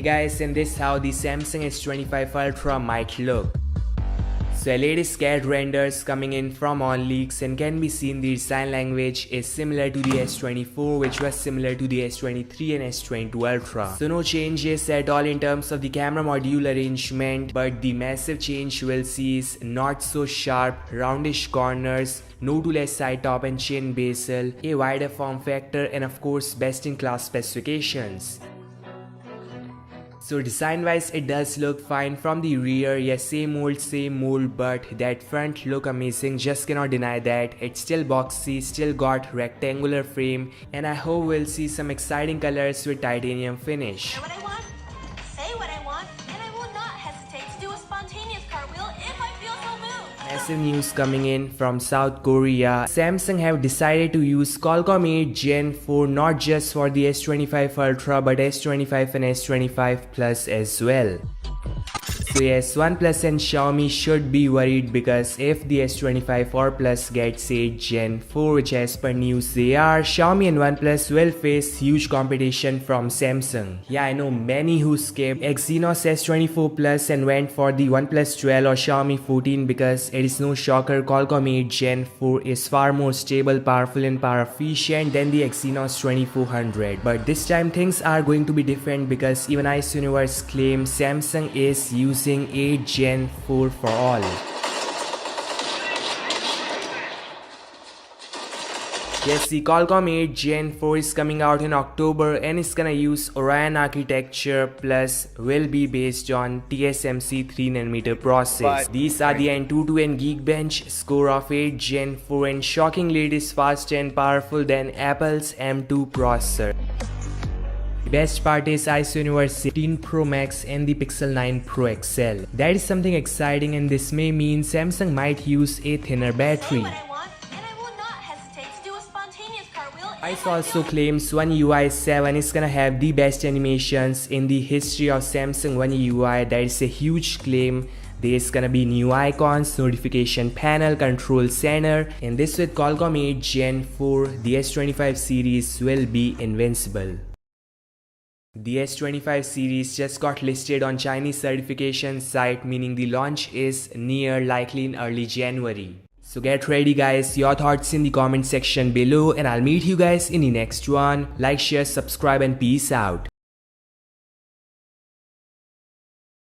Hey guys, and this is how the Samsung S25 Ultra might look. So latest CAD renders coming in from on leaks, and can be seen the design language is similar to the S24, which was similar to the S23 and S22 Ultra. So no changes at all in terms of the camera module arrangement, but the massive change we'll see is not so sharp, roundish corners, no to less side top and chin bezel, a wider form factor, and of course best in class specifications. So design wise it does look fine from the rear, yes, same mold, but that front look amazing, just cannot deny that. It's still boxy, still got rectangular frame, and I hope we'll see some exciting colors with titanium finish. What I want, say what I want, and I will not hesitate to do a spontaneous cartwheel if I feel so moved. Massive news coming in from South Korea. Samsung have decided to use Qualcomm 8 Gen 4 not just for the S25 Ultra but S25 and S25 Plus as well. So yes, OnePlus and Xiaomi should be worried, because if the S25 or Plus gets 8 Gen 4, which as per news they are, Xiaomi and OnePlus will face huge competition from Samsung. Yeah, I know many who skipped Exynos S24 Plus and went for the OnePlus 12 or Xiaomi 14, because it is no shocker, Qualcomm 8 Gen 4 is far more stable, powerful and power efficient than the Exynos 2400. But this time things are going to be different, because even ISOCELL claims Samsung is using 8 Gen 4 for all. Yes, the Qualcomm 8 Gen 4 is coming out in October and it's gonna use Orion architecture, plus will be based on TSMC 3nm process. These are the Antutu and Geekbench score of 8 Gen 4, and shockingly it is faster and powerful than Apple's M2 processor. The best part is ISOCELL 15 Pro Max and the Pixel 9 Pro XL. That is something exciting, and this may mean Samsung might use a thinner battery. ISO also claims One UI 7 is gonna have the best animations in the history of Samsung One UI. That is a huge claim. There's gonna be new icons, notification panel, control center, and this with Qualcomm 8 Gen 4, the S25 series will be invincible. The S25 series just got listed on Chinese certification site, meaning the launch is near, likely in early January. So get ready guys, your thoughts in the comment section below, and I'll meet you guys in the next one. Like, share, subscribe, and peace out.